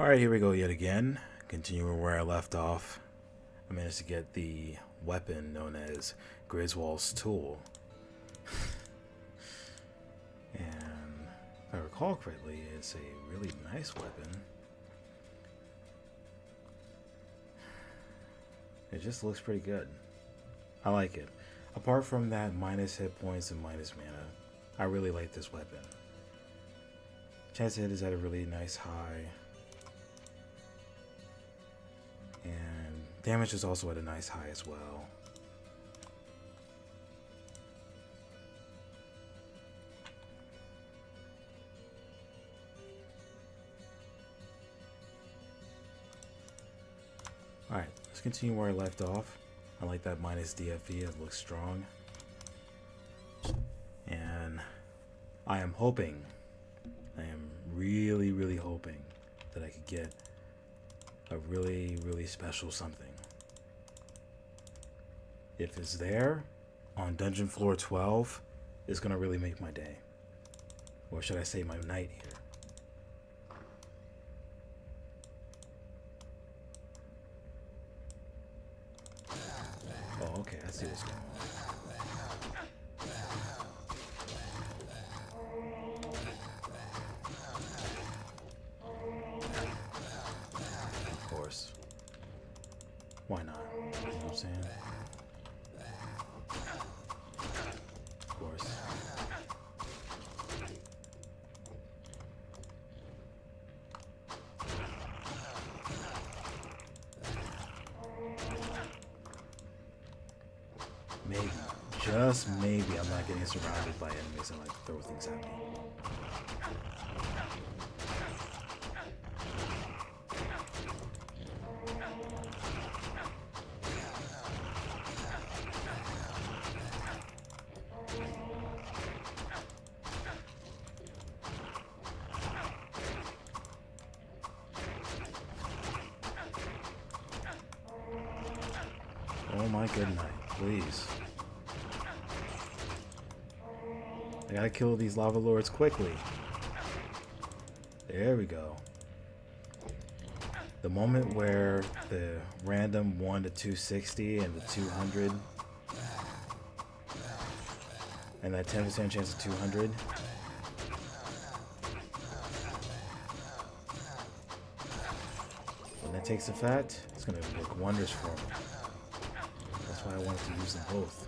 Alright, here we go yet again. Continuing where I left off. I managed to get the weapon known as Griswold's tool. And if I recall correctly, it's a really nice weapon. It just looks pretty good. I like it. Apart from that minus hit points and minus mana, I really like this weapon. Chance to hit is at a really nice high. And damage is also at a nice high as well. Alright, let's continue where I left off. I like that minus DFE, it looks strong. And I am hoping, I am really hoping that I could get a really special something. If it's there on dungeon floor 12, it's gonna really make my day. Or should I say my night here. Oh, okay, I see what's going on. Of course. Why not? You know what I'm saying? Of course. Maybe, just maybe, I'm not getting surrounded by enemies and like throw things at me. Oh my good night, please. I gotta kill these lava lords quickly. There we go. The moment where the random 1 to 260 and the 200 and that 10% chance of 200. When that takes effect, it's gonna work wonders for me. That's why I wanted to use them both.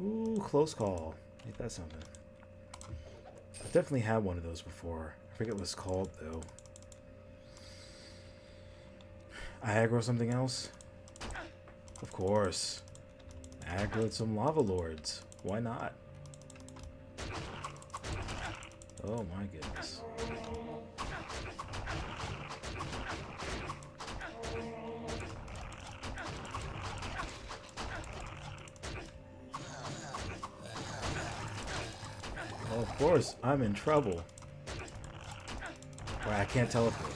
Ooh, close call. Ain't that something? I've definitely had one of those before. I forget what it's called though. I aggro something else? Of course. I aggroed some lava lords. Why not? Oh my goodness. Oh, of course, I'm in trouble. Right, I can't teleport.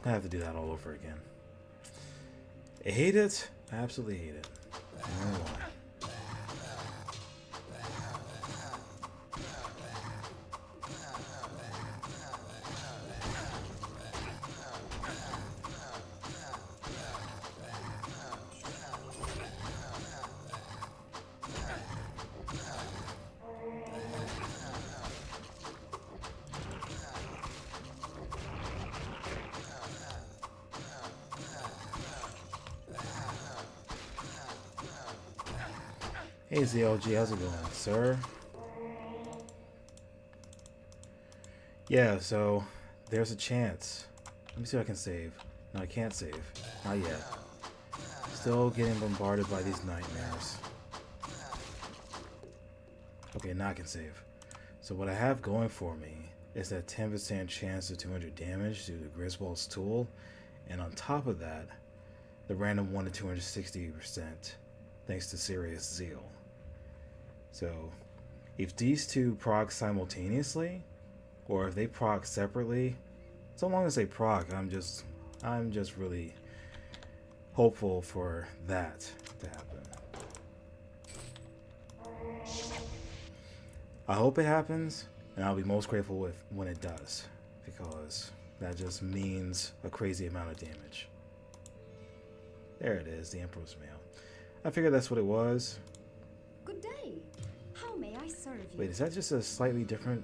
I have to do that all over again. I hate it. I absolutely hate it. I don't know why. Hey ZLG, how's it going, sir? Yeah, so there's a chance. Let me see if I can save. No, I can't save. Not yet. Still getting bombarded by these nightmares. Okay, now I can save. So what I have going for me is that 10% chance of 200 damage due to Griswold's tool, and on top of that, the random 1 to 260% thanks to Serious Zeal. So if these two proc simultaneously, or if they proc separately, so long as they proc, I'm just really hopeful for that to happen. I hope it happens, and I'll be most grateful when it does, because that just means a crazy amount of damage. There it is, the Emperor's Mail. I figured that's what it was. Good day. How may I serve you? Wait, is that just a slightly different?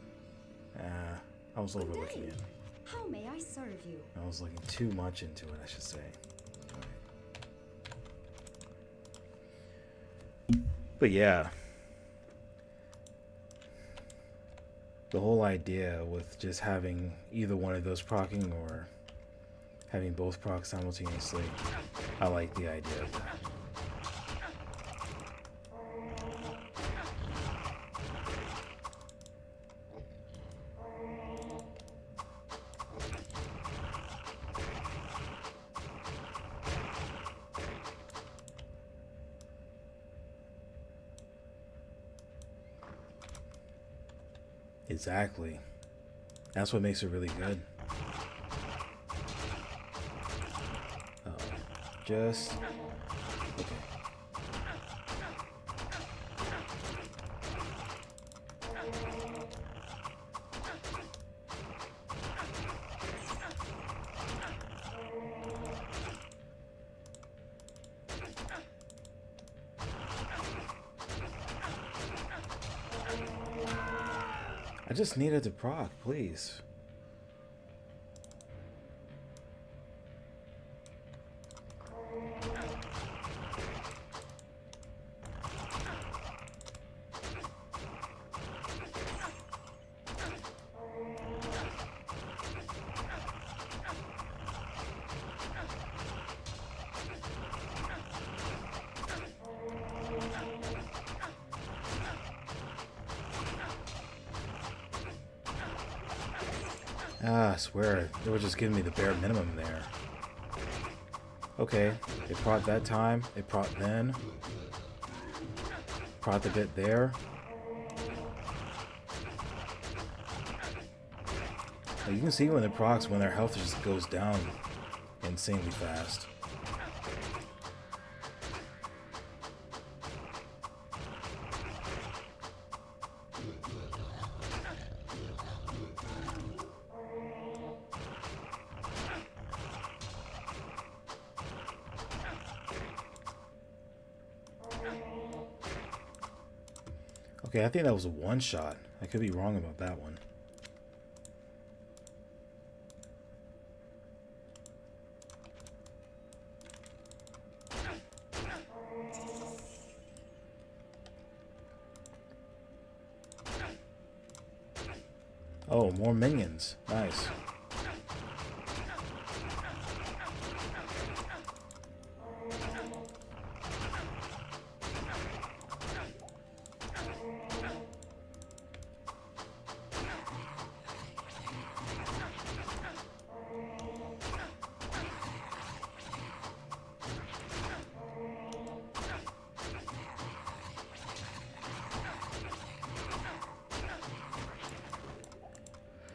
I was overlooking it. How may I serve you? I was looking too much into it, I should say. Right. But yeah. The whole idea with just having either one of those proccing or having both proc simultaneously, I like the idea of that. Exactly. That's what makes it really good. Just okay. I just needed to proc, please. I swear, they were just giving me the bare minimum there. Okay, they prot that time, they prot then. Prot the bit there. You can see when it procs when their health just goes down insanely fast. Okay, I think that was a one shot. I could be wrong about that one. Oh, more minions. Nice.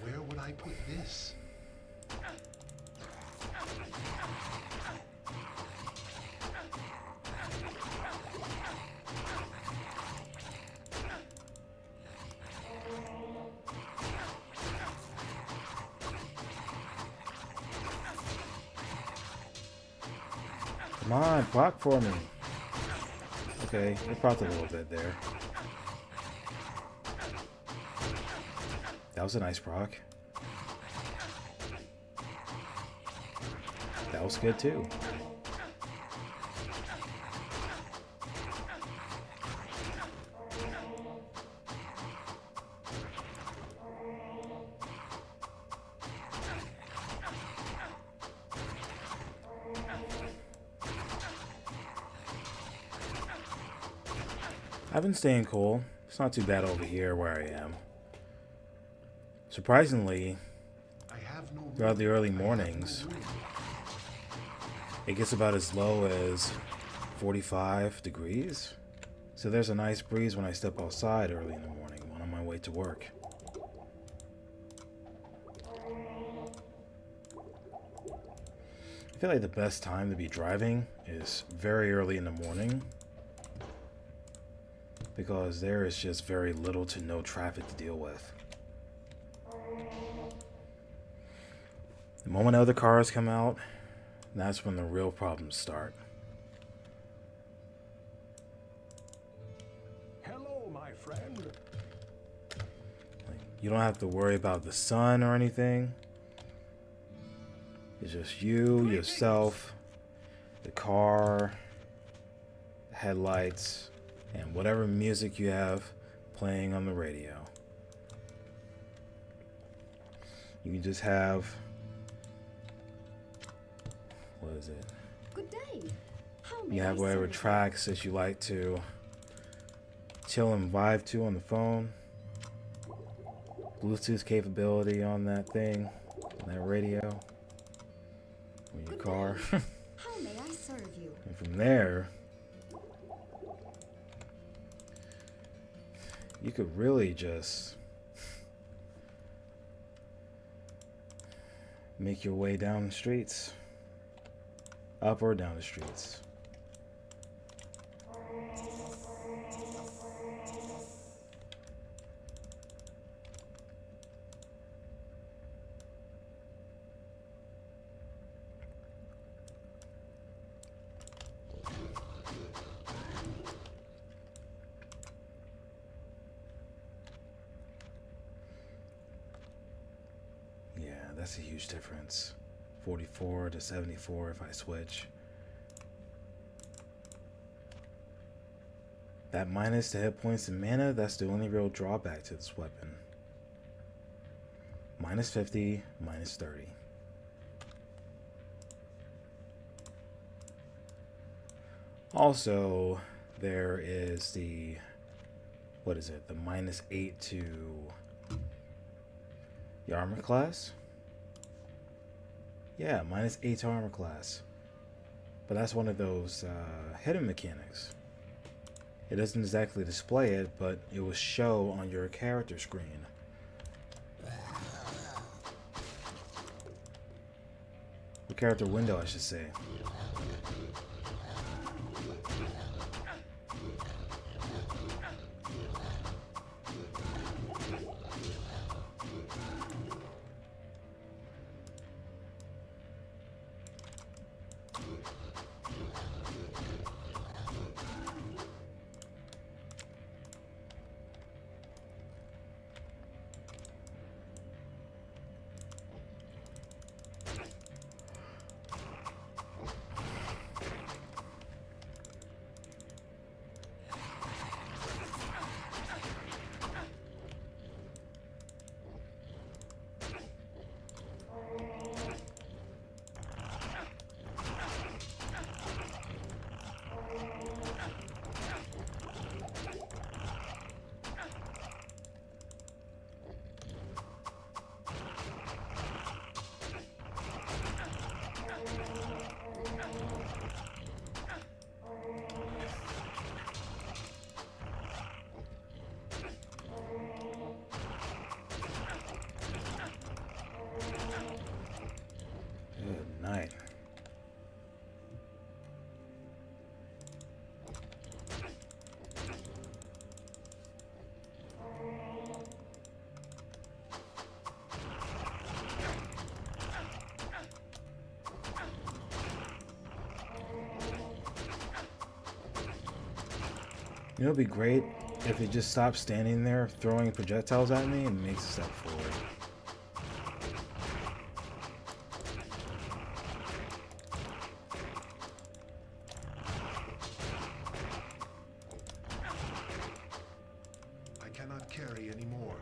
Where would I put this? Come on, block for me. Okay, it propped a little bit there. That was a nice proc. That was good too. I've been staying cool. It's not too bad over here where I am. Surprisingly, throughout the early mornings, It gets about as low as 45 degrees. So there's a nice breeze when I step outside early in the morning when I'm on my way to work. I feel like the best time to be driving is very early in the morning, because there is just very little to no traffic to deal with. The moment other cars come out, that's when the real problems start. Hello, my friend. Like, you don't have to worry about the sun or anything. It's just you, yourself, the car, the headlights, and whatever music you have playing on the radio. You can just have, what is it? Good day. How may You I have whatever serve you? tracks that you like to chill and vibe to on the phone. Bluetooth capability on that thing, on that radio, on your Good car. day. How may I serve you? And from there, you could really just make your way down the streets, up or down the streets. Yeah, that's a huge difference. 44 to 74 if I switch. That minus the hit points and mana, that's the only real drawback to this weapon. Minus 50, minus 30. Also, there is the, what is it, the minus 8 to the armor class? Yeah, minus 8 to armor class. But that's one of those hidden mechanics. It doesn't exactly display it, but it will show on your character screen. The character window, I should say. Good night. You know, it'd be great if it just stopped standing there throwing projectiles at me and makes a step forward. I cannot carry anymore.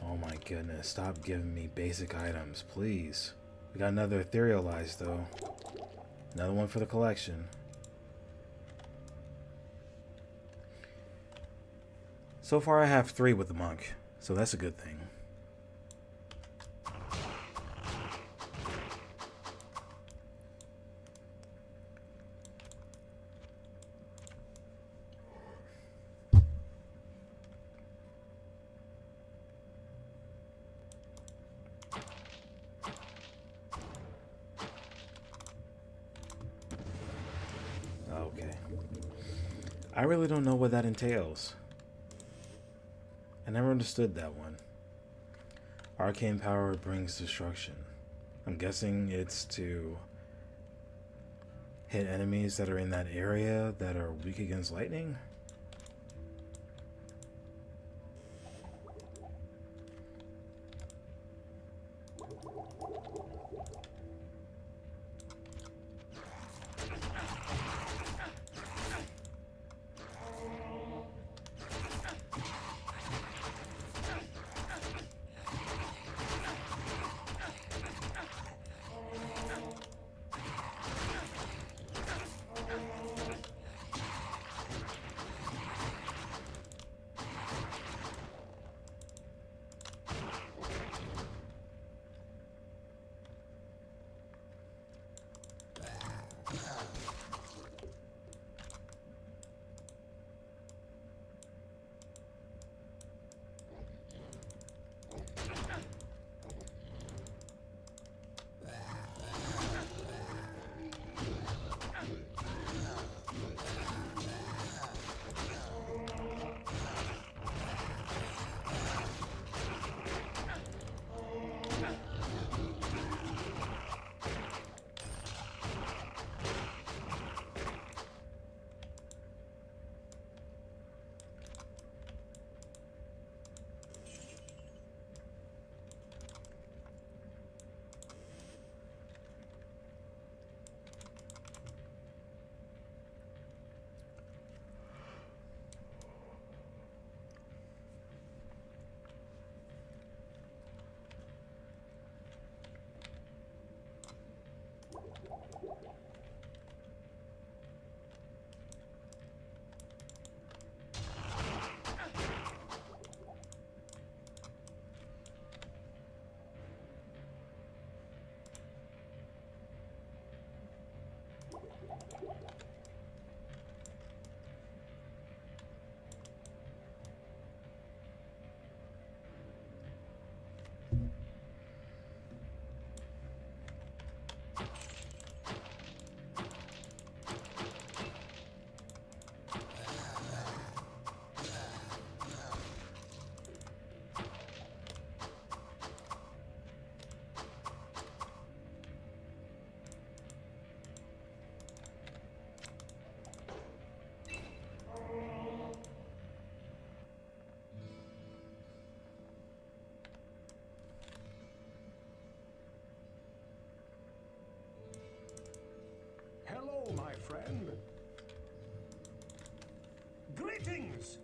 Oh my goodness, stop giving me basic items, please. We got another etherealized though. Another one for the collection. So far I have 3 with the monk, so that's a good thing. I really don't know what that entails. I never understood that one. Arcane power brings destruction. I'm guessing it's to hit enemies that are in that area that are weak against lightning. Hello, my friend. Greetings!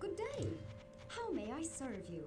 Good day. How may I serve you?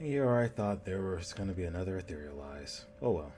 Here I thought there was going to be another ethereal eyes. Oh well.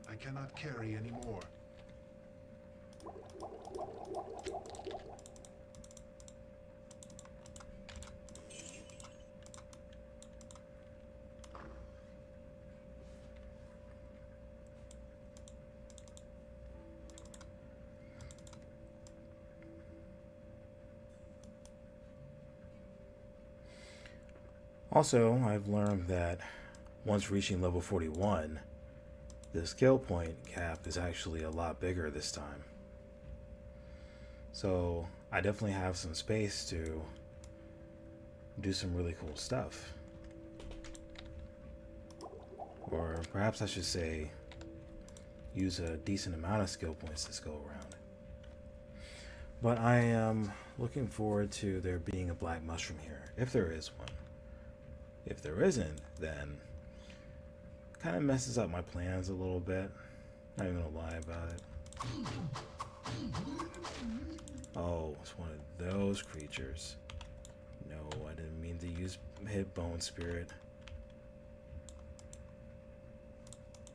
I cannot carry anymore. Also, I've learned that once reaching level 41, the skill point cap is actually a lot bigger this time. So I definitely have some space to do some really cool stuff. Or perhaps I should say, use a decent amount of skill points this go around. But I am looking forward to there being a black mushroom here, if there is one. If there isn't, then kind of messes up my plans a little bit. Not even gonna lie about it. Oh, it's one of those creatures. No, I didn't mean to hit Bone Spirit.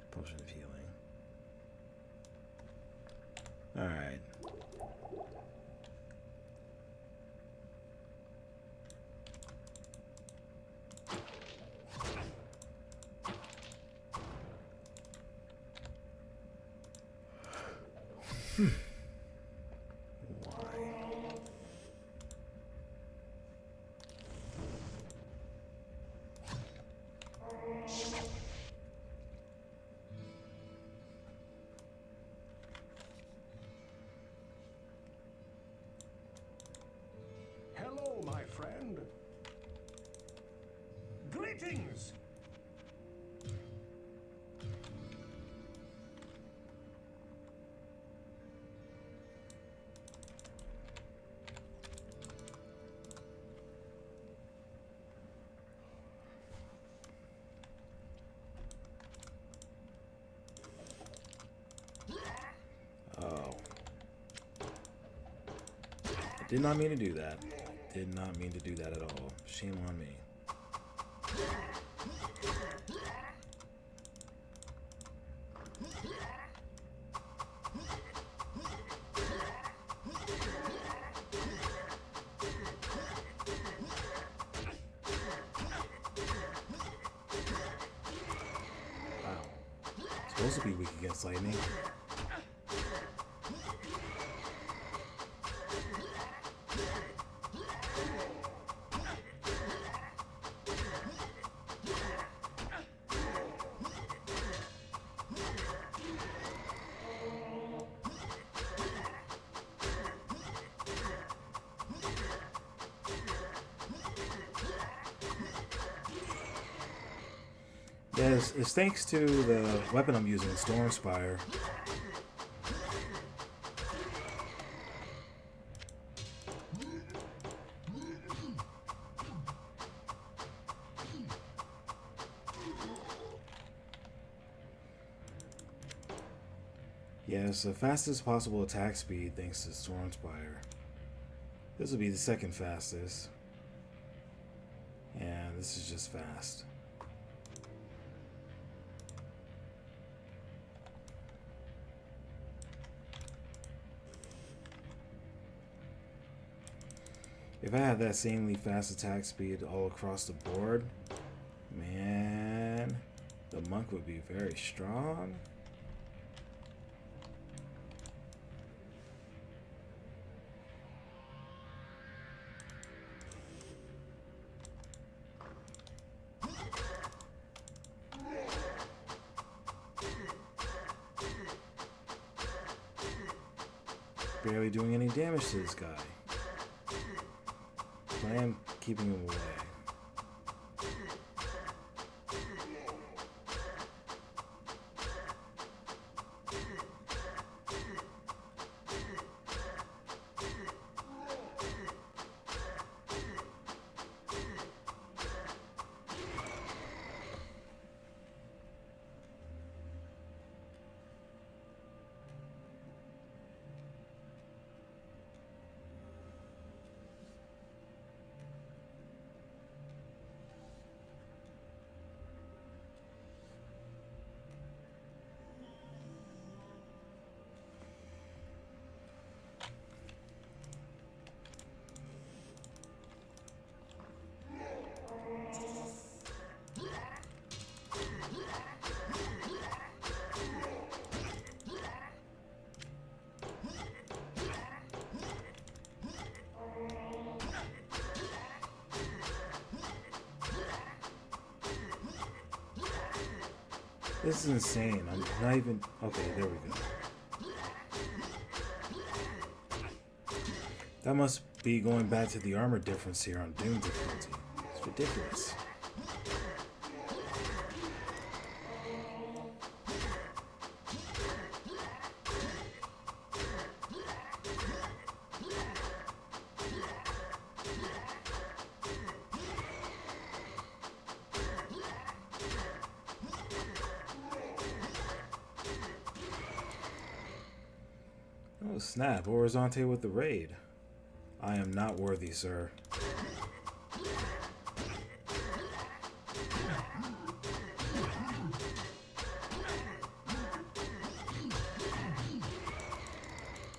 Potion of healing. Alright. Hello, my friend. Greetings. Oh. I did not mean to do that. Did not mean to do that at all. Shame on me. Wow. Supposed to be weak against lightning. Yes, it's thanks to the weapon I'm using, Stormspire. Yes, the fastest possible attack speed thanks to Stormspire. This will be the second fastest. And this is just fast. If I had that insanely fast attack speed all across the board, man, the monk would be very strong. Barely doing any damage to this guy. I am keeping him away. This is insane. I'm not even... Okay, there we go. That must be going back to the armor difference here on Doom difficulty. It's ridiculous. Oh snap, Horizonte with the raid. I am not worthy, sir.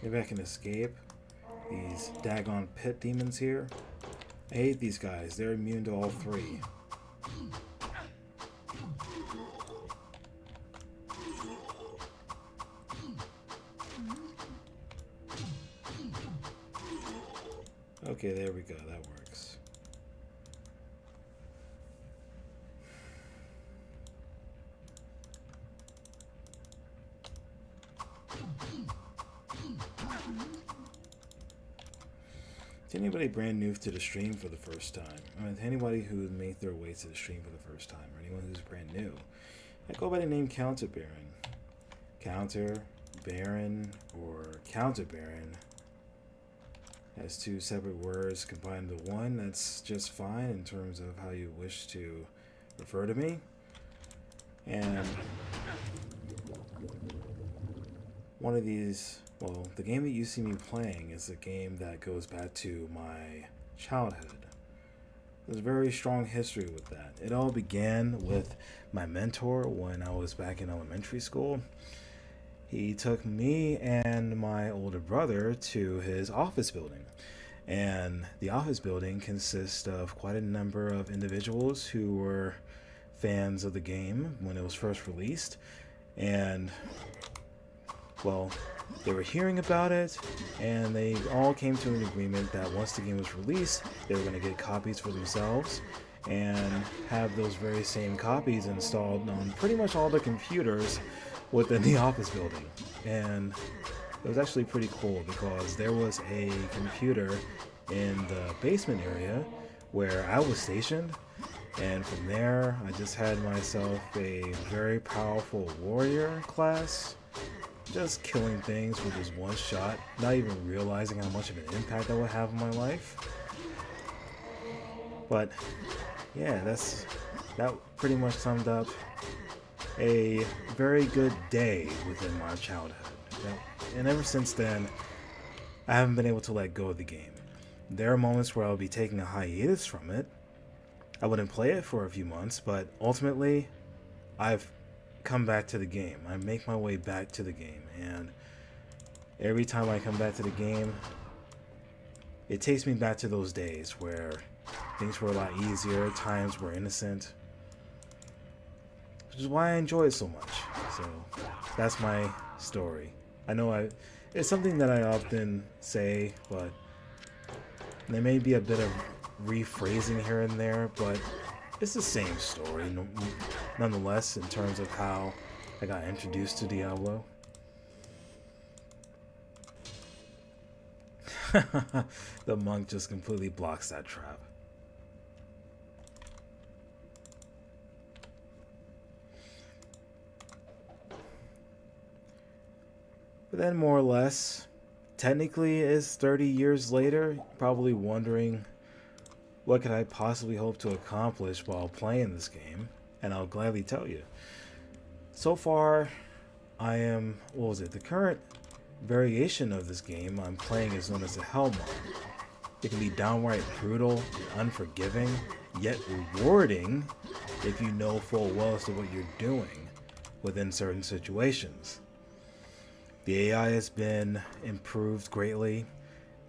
Maybe I can escape these daggone pit demons here. I hate these guys, they're immune to all three. Okay, there we go. That works. To anybody brand new to the stream for the first time, I mean, to anybody who made their way to the stream for the first time, or anyone who's brand new, I go by the name Counter Baron. Counter, Baron, or Counter Baron. As two separate words combined into one, that's just fine in terms of how you wish to refer to me. And one of these, well, the game that you see me playing is a game that goes back to my childhood. There's a very strong history with that. It all began with my mentor when I was back in elementary school. He took me and my older brother to his office building. And the office building consists of quite a number of individuals who were fans of the game when it was first released. And, well, they were hearing about it, and they all came to an agreement that once the game was released, they were going to get copies for themselves and have those very same copies installed on pretty much all the computers within the office building. And it was actually pretty cool because there was a computer in the basement area where I was stationed, and from there I just had myself a very powerful warrior class, just killing things with just one shot, not even realizing how much of an impact that would have on my life. But yeah, that pretty much summed up a very good day within my childhood. And ever since then, I haven't been able to let go of the game. There are moments where I'll be taking a hiatus from it. I wouldn't play it for a few months, but ultimately, I've come back to the game. I make my way back to the game, and every time I come back to the game, it takes me back to those days where things were a lot easier, times were innocent, which is why I enjoy it so much. So that's my story. I know it's something that I often say, but there may be a bit of rephrasing here and there, but it's the same story nonetheless in terms of how I got introduced to Diablo. The monk just completely blocks that trap. But then more or less, technically it's 30 years later, probably wondering what could I possibly hope to accomplish while playing this game, and I'll gladly tell you. So far, I am, the current variation of this game I'm playing is known as the Hell Mod. It can be downright brutal and unforgiving, yet rewarding if you know full well as to what you're doing within certain situations. The AI has been improved greatly.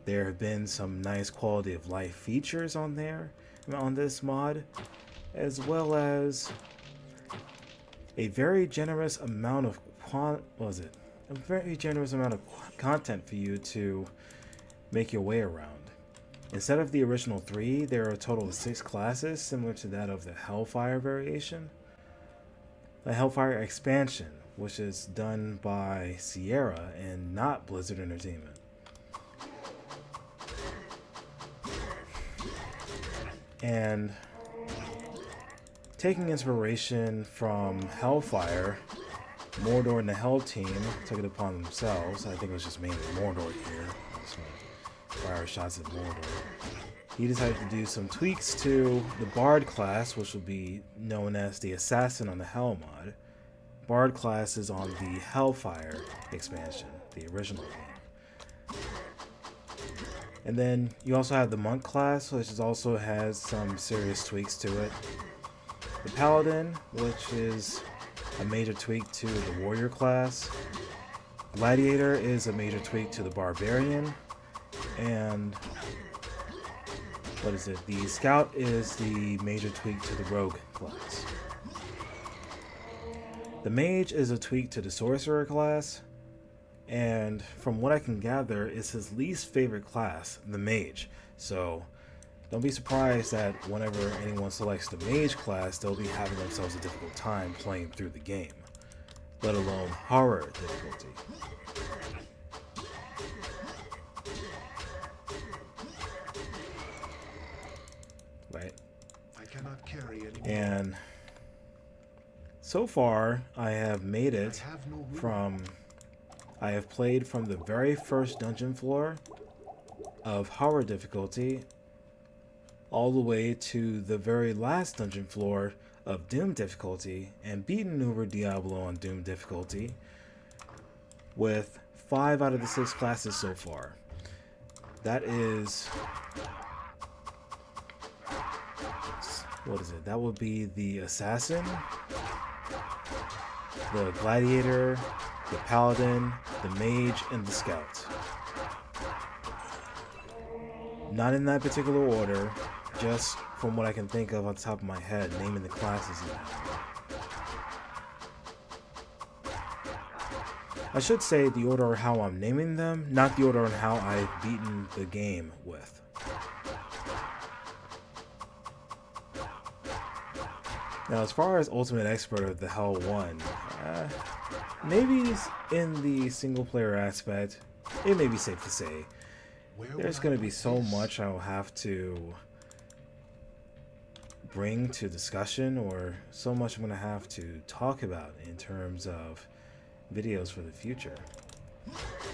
There have been some nice quality of life features on this mod, as well as a very generous amount of content for you to make your way around. Instead of the original 3, there are a total of 6 classes, similar to that of the Hellfire variation. The Hellfire expansion, which is done by Sierra and not Blizzard Entertainment. And taking inspiration from Hellfire, Mordor and the Hell team took it upon themselves. I think it was just mainly Mordor here. I just want to fire shots at Mordor. He decided to do some tweaks to the Bard class, which will be known as the Assassin on the Hell mod. Bard class is on the Hellfire expansion, the original game. And then you also have the Monk class, which also has some serious tweaks to it. The Paladin, which is a major tweak to the Warrior class. Gladiator is a major tweak to the Barbarian. And the Scout is the major tweak to the Rogue class. The Mage is a tweak to the Sorcerer class, and from what I can gather, it's his least favorite class, the Mage. So don't be surprised that whenever anyone selects the Mage class, they'll be having themselves a difficult time playing through the game, let alone horror difficulty. Right? I cannot carry anymore. And so far, I have made it from... I have played from the very first dungeon floor of horror difficulty all the way to the very last dungeon floor of Doom difficulty, and beaten over Diablo on Doom difficulty with 5 out of the 6 classes so far. That is... That would be the Assassin, the Gladiator, the Paladin, the Mage, and the Scout. Not in that particular order, just from what I can think of on the top of my head, naming the classes now. I should say the order of how I'm naming them, not the order on how I've beaten the game with. Now, as far as Ultimate Expert of the Hell 1, maybe in the single player aspect, it may be safe to say there's going to be so much I'll have to bring to discussion, or so much I'm going to have to talk about in terms of videos for the future.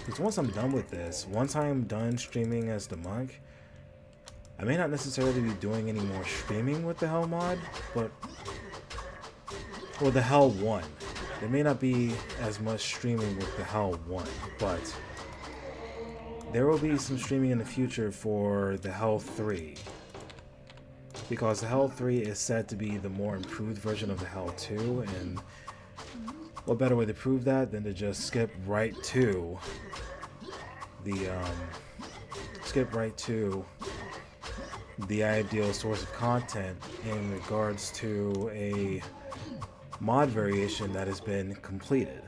Because once I'm done with this, once I'm done streaming as the Monk, I may not necessarily be doing any more streaming with the Hell mod, but... or the Hell 1. there may not be as much streaming with the Hell 1, but there will be some streaming in the future for the Hell 3. Because the Hell 3 is said to be the more improved version of the Hell 2, and what better way to prove that than to just skip right to the ideal source of content in regards to a mod variation that has been completed.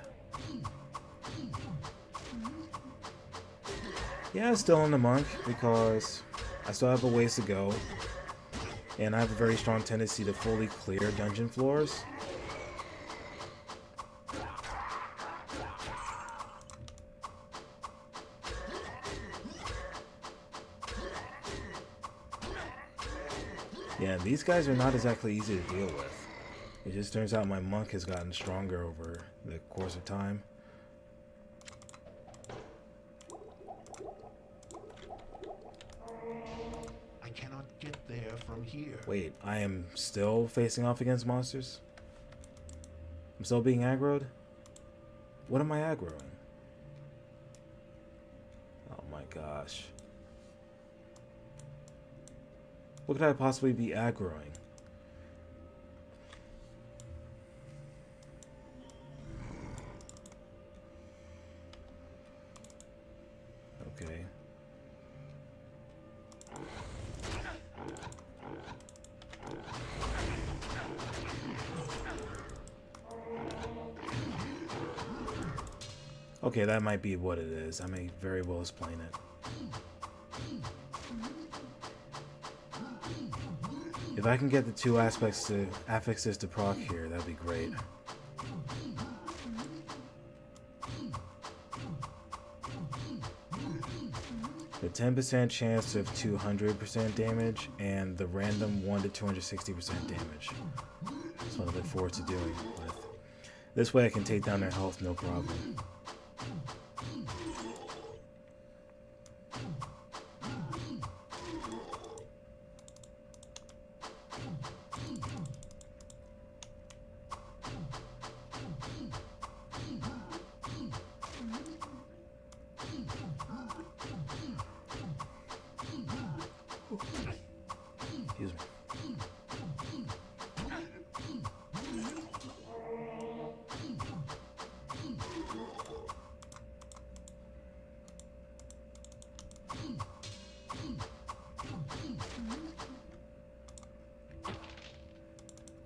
Yeah, still in the monk because I still have a ways to go, and I have a very strong tendency to fully clear dungeon floors. Yeah, these guys are not exactly easy to deal with. It just turns out my monk has gotten stronger over the course of time. I cannot get there from here. Wait, I am still facing off against monsters? I'm still being aggroed? What am I aggroing? Oh my gosh. What could I possibly be aggroing? Okay. Okay, that might be what it is. I may very well explain it. If I can get the two affixes to proc here, that'd be great. The 10% chance of 200% damage, and the random 1 to 260% damage. That's what I look forward to doing with. This way I can take down their health no problem. Excuse me.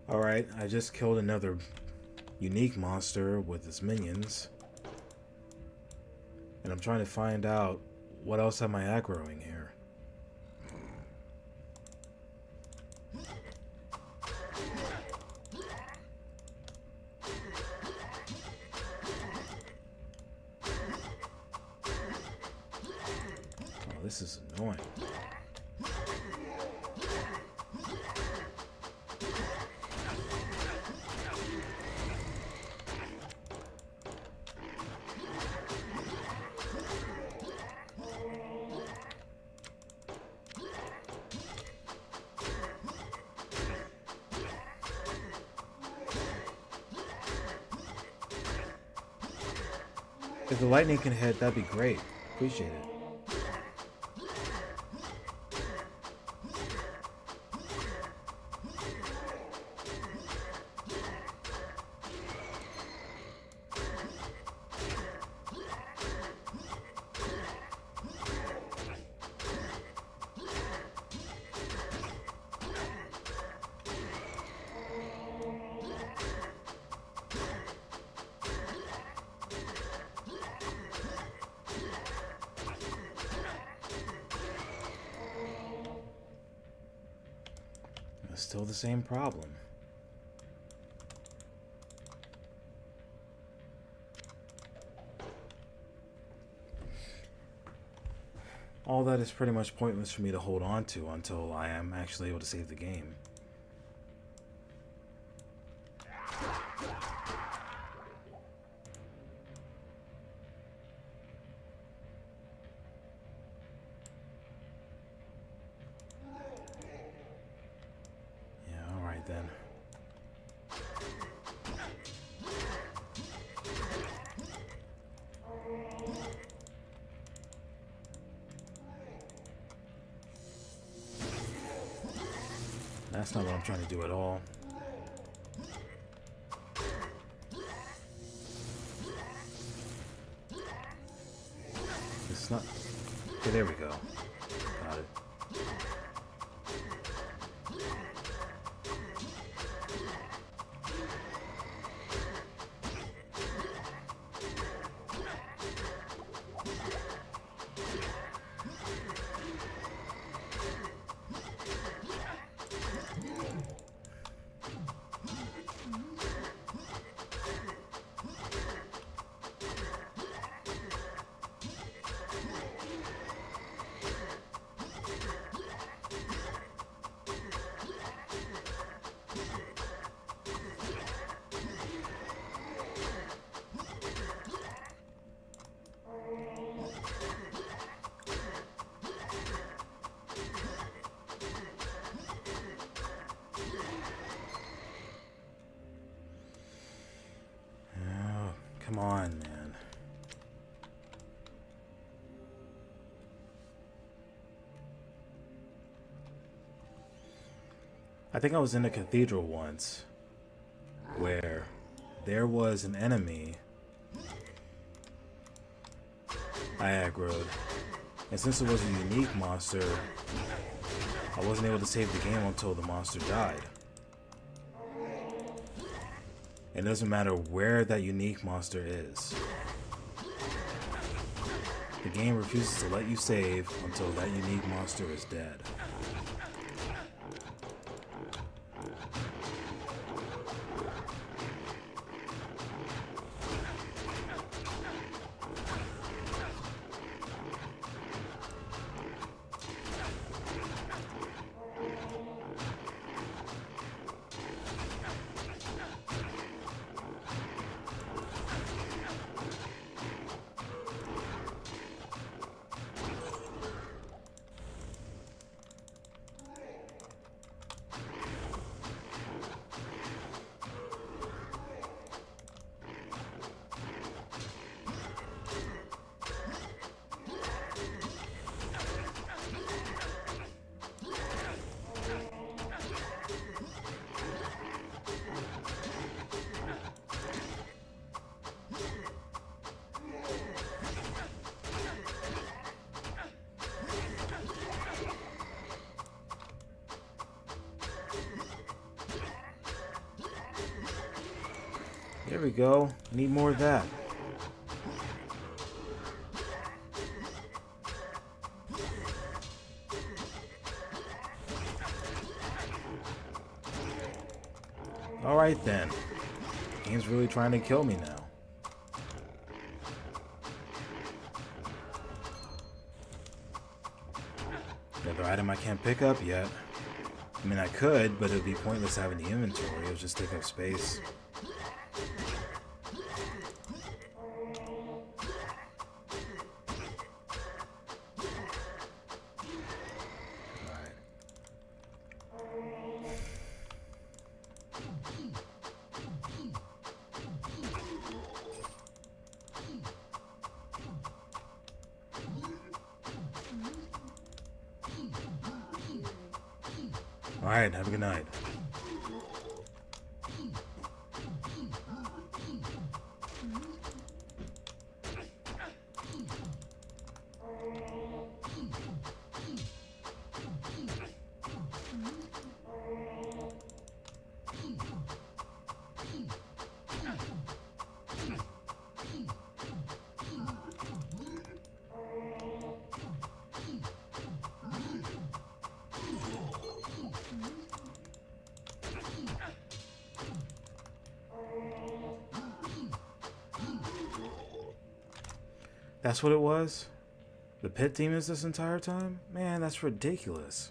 Alright, I just killed another unique monster with its minions. And I'm trying to find out what else am I aggroing here. Oh, this is annoying. If the lightning can hit, that'd be great. Appreciate it. It's still the same problem. All that is pretty much pointless for me to hold on to until I am actually able to save the game. Yeah, alright then. That's not what I'm trying to do at all. It's not... Okay, there we go. Got it. Come on, man. I think I was in a cathedral once where there was an enemy I aggroed, and since it was a unique monster, I wasn't able to save the game until the monster died. It doesn't matter where that unique monster is. The game refuses to let you save until that unique monster is dead. There we go. Need more of that. Alright then. Game's really trying to kill me now. Another item I can't pick up yet. I mean, I could, but it would be pointless having the inventory. It would just take up space. Alright, have a good night. That's what it was? The pit demons this entire time? Man, that's ridiculous.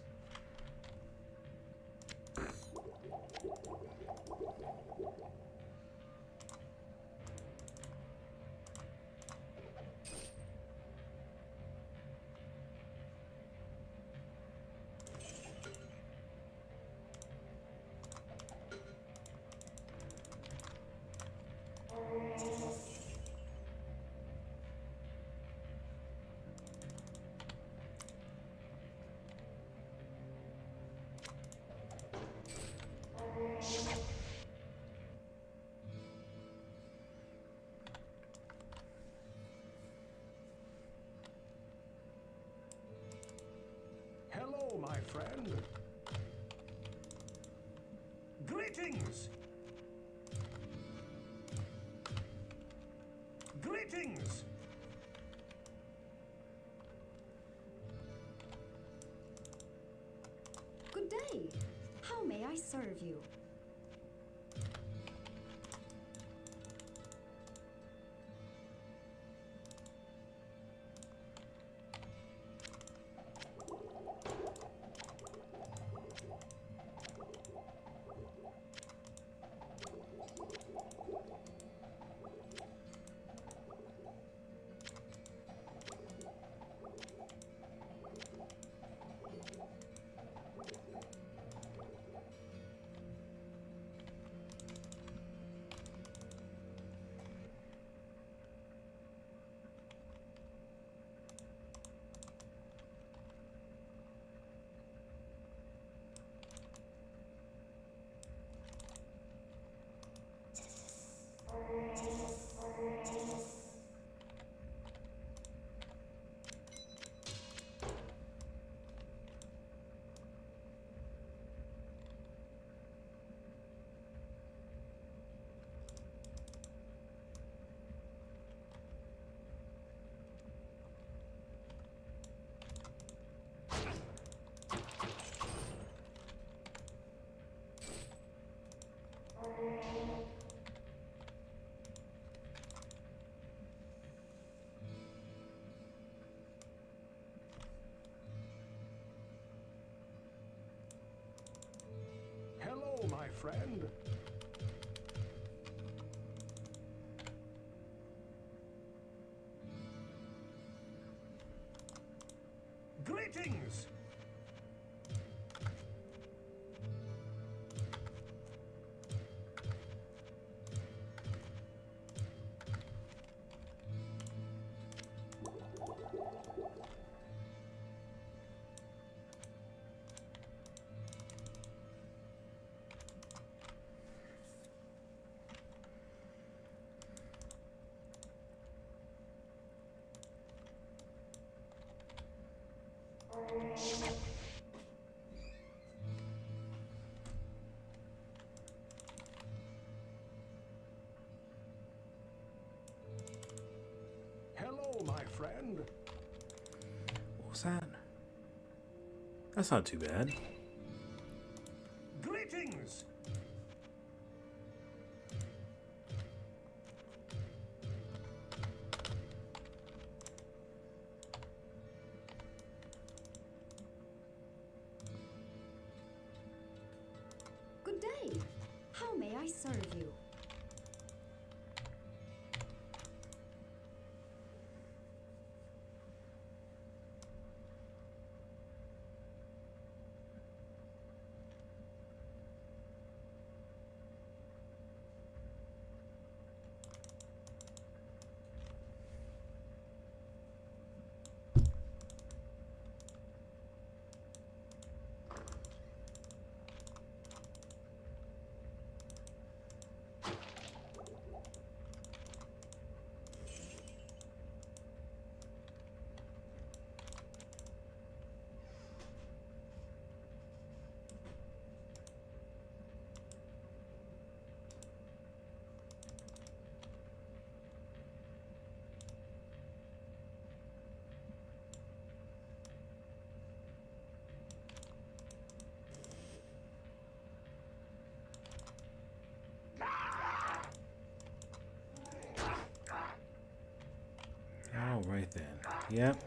friend. Greetings! Greetings! Good day. How may I serve you? Hello, my friend. Greetings! Hello, my friend. What was that? That's not too bad. Greetings! Good day. How may I serve you? All right then. Yep.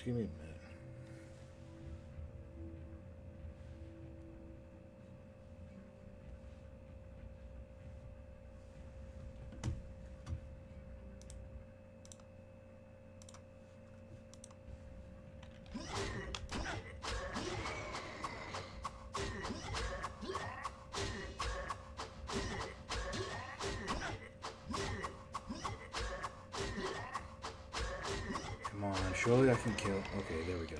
give me a minute. Come on, surely I can kill. Okay, there we go.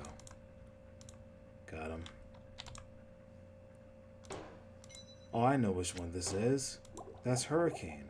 Got him. Oh, I know which one this is. That's Hurricane.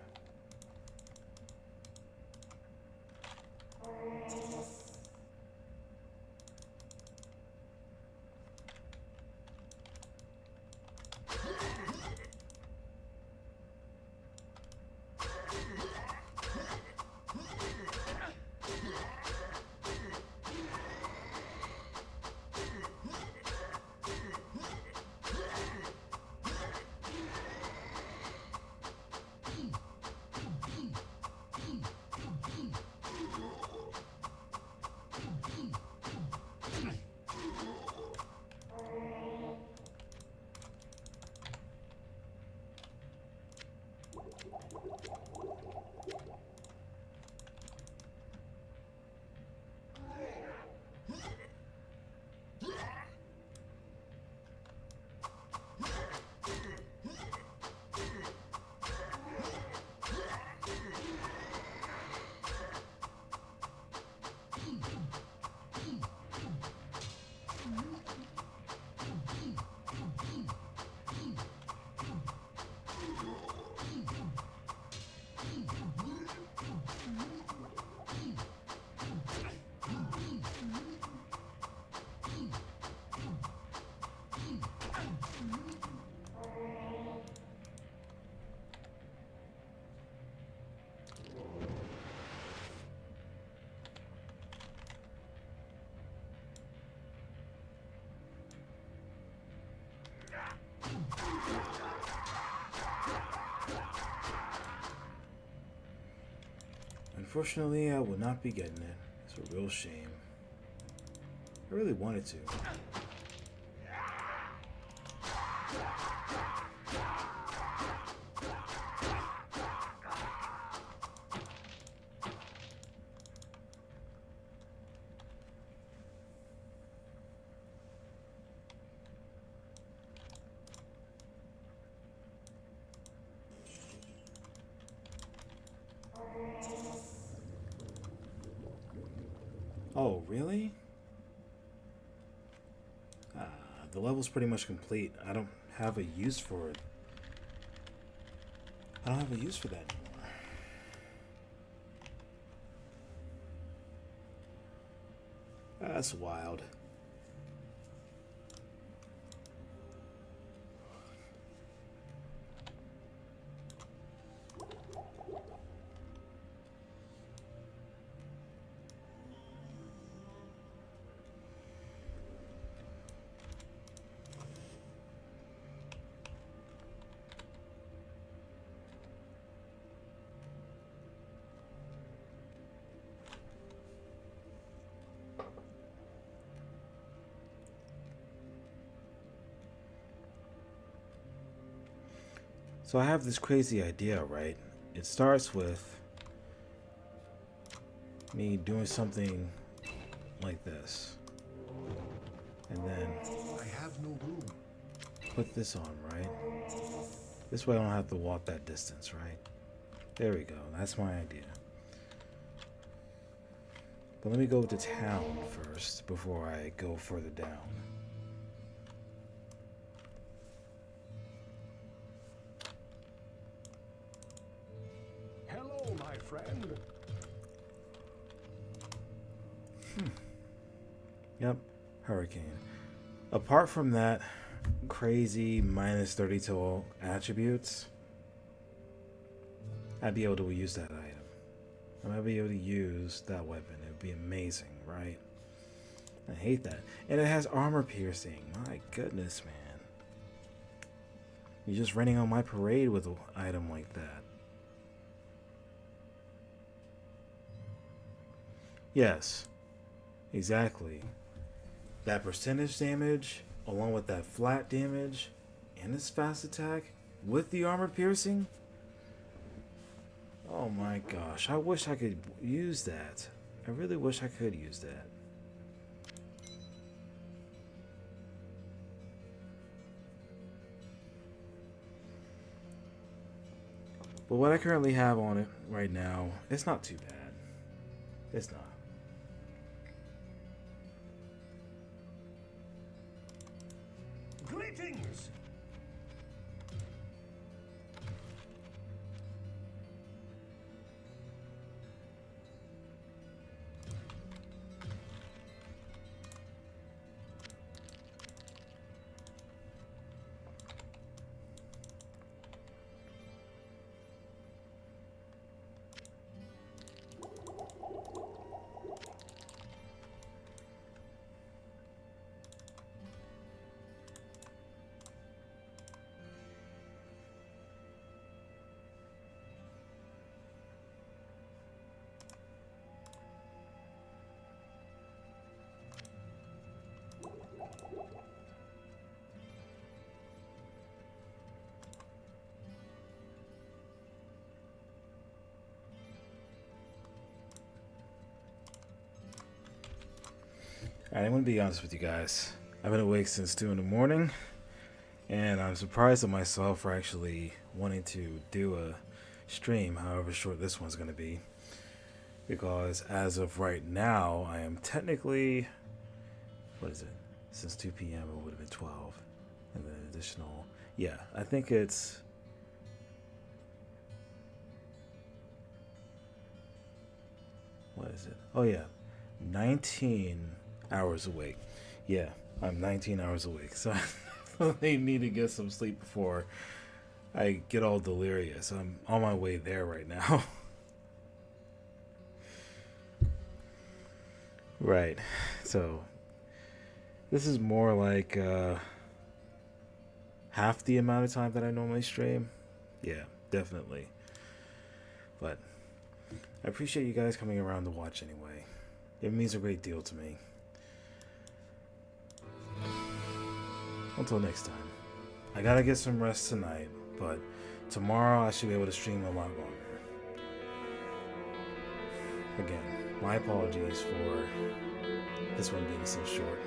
Unfortunately, I will not be getting it. It's a real shame. I really wanted to. Oh, really? The level's pretty much complete. I don't have a use for it. I don't have a use for that anymore. That's wild. So I have this crazy idea, right? It starts with me doing something like this. And then I have no room. put this on, right? This way I don't have to walk that distance, right? There we go. That's my idea. But let me go to town first before I go further down. Hello, my friend. Yep, Hurricane. Apart from that crazy minus 32 attributes, I'd be able to use that item. I might be able to use that weapon. It would be amazing, right? I hate that. And it has armor piercing. My goodness, man. You're just running on my parade with an item like that. Yes. Exactly. That percentage damage, along with that flat damage, and his fast attack, with the armor piercing. Oh my gosh, I wish I could use that. I really wish I could use that. But what I currently have on it right now, it's not too bad. It's not. Greetings! Alright, I'm gonna be honest with you guys. I've been awake since 2 in the morning, and I'm surprised at myself for actually wanting to do a stream, however short this one's gonna be. Because as of right now, I am technically, what is it? Since 2 p.m. it would have been 12. And then additional, yeah, I think it's, what is it? Oh yeah, 19 hours awake. Yeah, I'm 19 hours awake, so I need to get some sleep before I get all delirious. I'm on my way there right now. Right, so this is more like half the amount of time that I normally stream. Yeah, definitely. But I appreciate you guys coming around to watch anyway. It means a great deal to me. Until next time. I gotta get some rest tonight, but tomorrow I should be able to stream a lot longer. Again, my apologies for this one being so short.